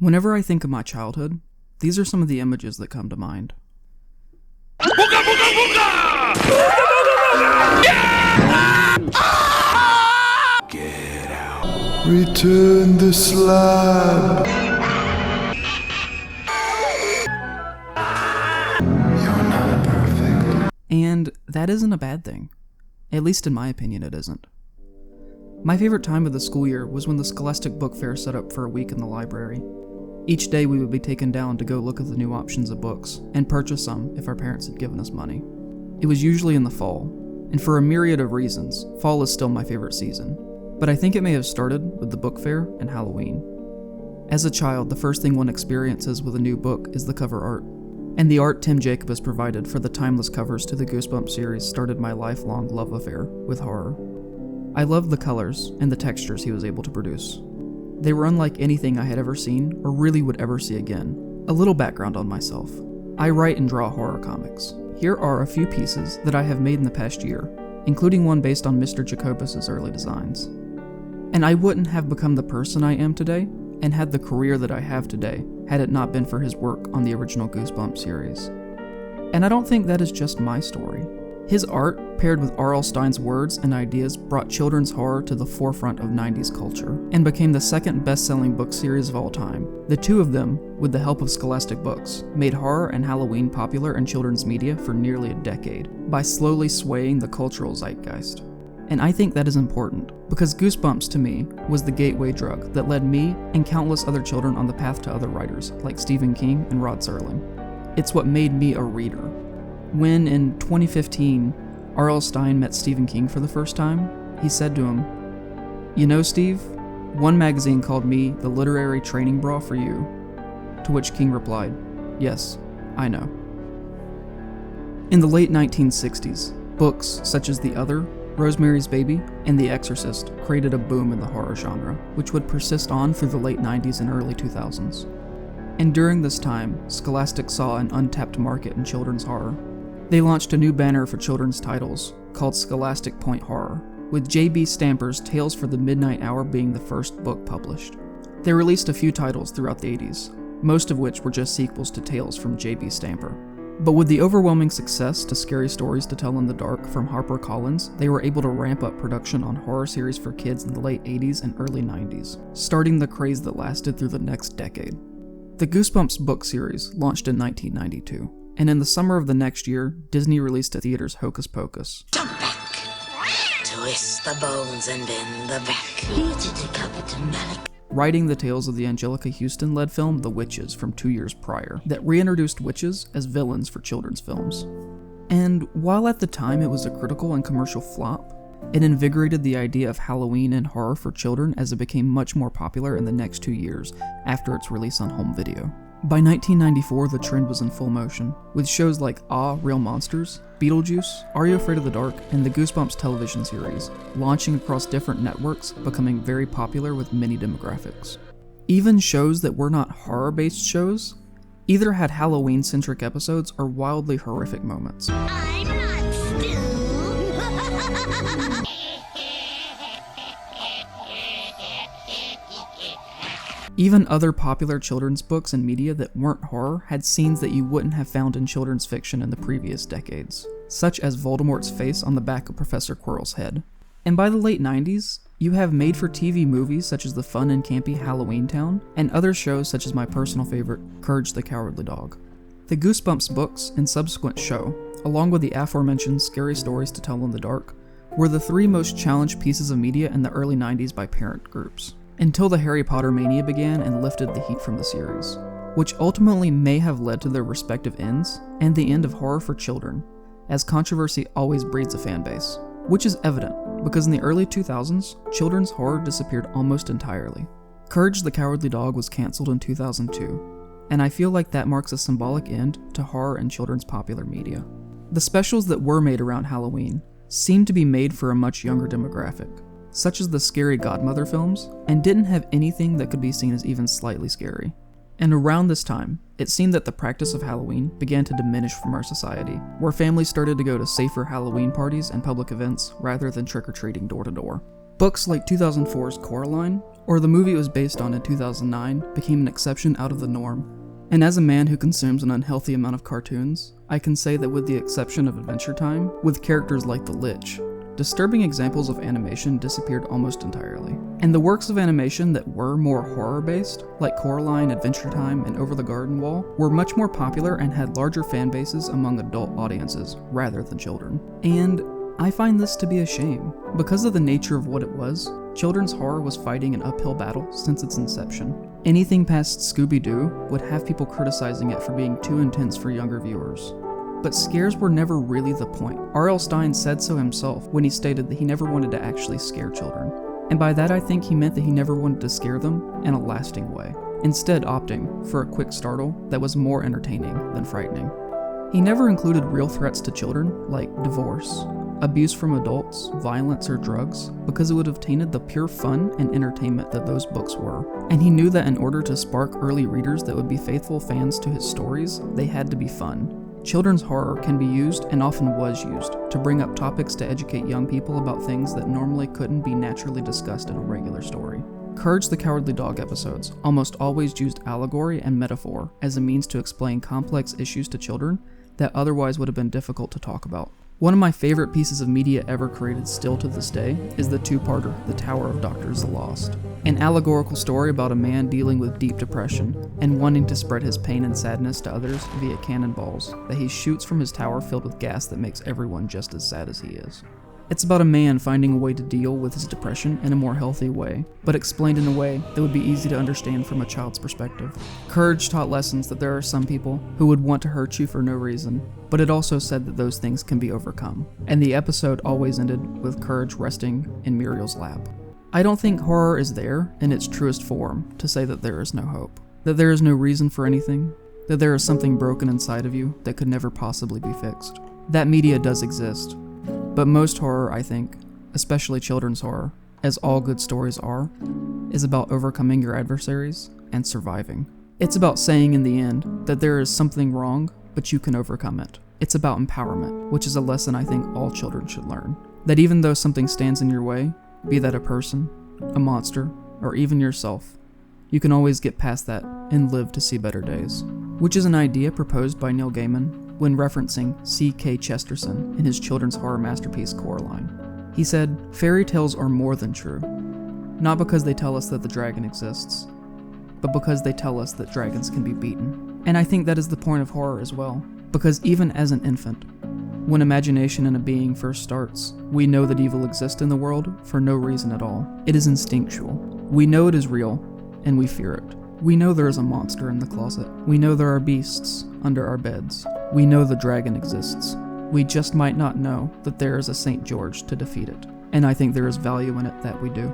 Whenever I think of my childhood, these are some of the images that come to mind. Booga, booga, booga! Booga, booga, booga! Yeah! Get out. Return the slab. You're not perfect. And that isn't a bad thing. At least in my opinion, it isn't. My favorite time of the school year was when the Scholastic Book Fair set up for a week in the library. Each day we would be taken down to go look at the new options of books, and purchase some if our parents had given us money. It was usually in the fall, and for a myriad of reasons, fall is still my favorite season. But I think it may have started with the book fair and Halloween. As a child, the first thing one experiences with a new book is the cover art. And the art Tim Jacobus provided for the timeless covers to the Goosebumps series started my lifelong love affair with horror. I loved the colors and the textures he was able to produce. They were unlike anything I had ever seen or really would ever see again. A little background on myself. I write and draw horror comics. Here are a few pieces that I have made in the past year, including one based on Mr. Jacobus' early designs. And I wouldn't have become the person I am today, and had the career that I have today, had it not been for his work on the original Goosebumps series. And I don't think that is just my story. His art, paired with R.L. Stine's words and ideas, brought children's horror to the forefront of 90's culture, and became the second best-selling book series of all time. The two of them, with the help of Scholastic Books, made horror and Halloween popular in children's media for nearly a decade, by slowly swaying the cultural zeitgeist. And I think that is important, because Goosebumps, to me, was the gateway drug that led me and countless other children on the path to other writers, like Stephen King and Rod Serling. It's what made me a reader. When, in 2015, R.L. Stine met Stephen King for the first time, he said to him, "You know, Steve, one magazine called me the literary training bra for you." To which King replied, "Yes, I know." In the late 1960s, books such as The Other, Rosemary's Baby, and The Exorcist created a boom in the horror genre, which would persist on through the late 90s and early 2000s. And during this time, Scholastic saw an untapped market in children's horror. They launched a new banner for children's titles, called Scholastic Point Horror, with J.B. Stamper's Tales for the Midnight Hour being the first book published. They released a few titles throughout the 80s, most of which were just sequels to tales from J.B. Stamper. But with the overwhelming success to Scary Stories to Tell in the Dark from HarperCollins, they were able to ramp up production on horror series for kids in the late 80s and early 90s, starting the craze that lasted through the next decade. The Goosebumps book series launched in 1992, and in the summer of the next year, Disney released to theaters Hocus Pocus. Jump back, twist the bones and bend the back. Writing the tales of the Angelica Houston-led film The Witches from 2 years prior, that reintroduced witches as villains for children's films. And while at the time it was a critical and commercial flop, it invigorated the idea of Halloween and horror for children as it became much more popular in the next 2 years after its release on home video. By 1994, the trend was in full motion, with shows like Ah, Real Monsters, Beetlejuice, Are You Afraid of the Dark, and the Goosebumps television series, launching across different networks, becoming very popular with many demographics. Even shows that were not horror-based shows either had Halloween-centric episodes or wildly horrific moments. I'm not Stu. Even other popular children's books and media that weren't horror had scenes that you wouldn't have found in children's fiction in the previous decades, such as Voldemort's face on the back of Professor Quirrell's head. And by the late 90s, you have made-for-TV movies such as the fun and campy Halloween Town, and other shows such as my personal favorite, Courage the Cowardly Dog. The Goosebumps books and subsequent show, along with the aforementioned Scary Stories to Tell in the Dark, were the three most challenged pieces of media in the early 90s by parent groups, until the Harry Potter mania began and lifted the heat from the series, which ultimately may have led to their respective ends, and the end of horror for children, as controversy always breeds a fan base, which is evident, because in the early 2000s, children's horror disappeared almost entirely. Courage the Cowardly Dog was cancelled in 2002, and I feel like that marks a symbolic end to horror and children's popular media. The specials that were made around Halloween seemed to be made for a much younger demographic, such as the Scary Godmother films, and didn't have anything that could be seen as even slightly scary. And around this time, it seemed that the practice of Halloween began to diminish from our society, where families started to go to safer Halloween parties and public events rather than trick-or-treating door to door. Books like 2004's Coraline, or the movie it was based on in 2009, became an exception out of the norm. And as a man who consumes an unhealthy amount of cartoons, I can say that with the exception of Adventure Time, with characters like the Lich, disturbing examples of animation disappeared almost entirely. And the works of animation that were more horror-based, like Coraline, Adventure Time, and Over the Garden Wall, were much more popular and had larger fan bases among adult audiences, rather than children. And I find this to be a shame. Because of the nature of what it was, children's horror was fighting an uphill battle since its inception. Anything past Scooby-Doo would have people criticizing it for being too intense for younger viewers. But scares were never really the point. R.L. Stine said so himself when he stated that he never wanted to actually scare children. And by that I think he meant that he never wanted to scare them in a lasting way, instead opting for a quick startle that was more entertaining than frightening. He never included real threats to children, like divorce, abuse from adults, violence, or drugs, because it would have tainted the pure fun and entertainment that those books were. And he knew that in order to spark early readers that would be faithful fans to his stories, they had to be fun. Children's horror can be used, and often was used, to bring up topics to educate young people about things that normally couldn't be naturally discussed in a regular story. Courage the Cowardly Dog episodes almost always used allegory and metaphor as a means to explain complex issues to children that otherwise would have been difficult to talk about. One of my favorite pieces of media ever created still to this day is the two-parter, The Tower of Doctors the Lost. An allegorical story about a man dealing with deep depression and wanting to spread his pain and sadness to others via cannonballs that he shoots from his tower filled with gas that makes everyone just as sad as he is. It's about a man finding a way to deal with his depression in a more healthy way, but explained in a way that would be easy to understand from a child's perspective. Courage taught lessons that there are some people who would want to hurt you for no reason, but it also said that those things can be overcome. And the episode always ended with Courage resting in Muriel's lap. I don't think horror is there in its truest form to say that there is no hope, that there is no reason for anything, that there is something broken inside of you that could never possibly be fixed. That media does exist. But most horror, I think, especially children's horror, as all good stories are, is about overcoming your adversaries and surviving. It's about saying in the end that there is something wrong, but you can overcome it. It's about empowerment, which is a lesson I think all children should learn. That even though something stands in your way, be that a person, a monster, or even yourself, you can always get past that and live to see better days. Which is an idea proposed by Neil Gaiman when referencing C.K. Chesterton in his children's horror masterpiece Coraline. He said, "Fairy tales are more than true, not because they tell us that the dragon exists, but because they tell us that dragons can be beaten." And I think that is the point of horror as well, because even as an infant, when imagination in a being first starts, we know that evil exists in the world for no reason at all. It is instinctual. We know it is real, and we fear it. We know there is a monster in the closet. We know there are beasts under our beds. We know the dragon exists. We just might not know that there is a St. George to defeat it. And I think there is value in it that we do.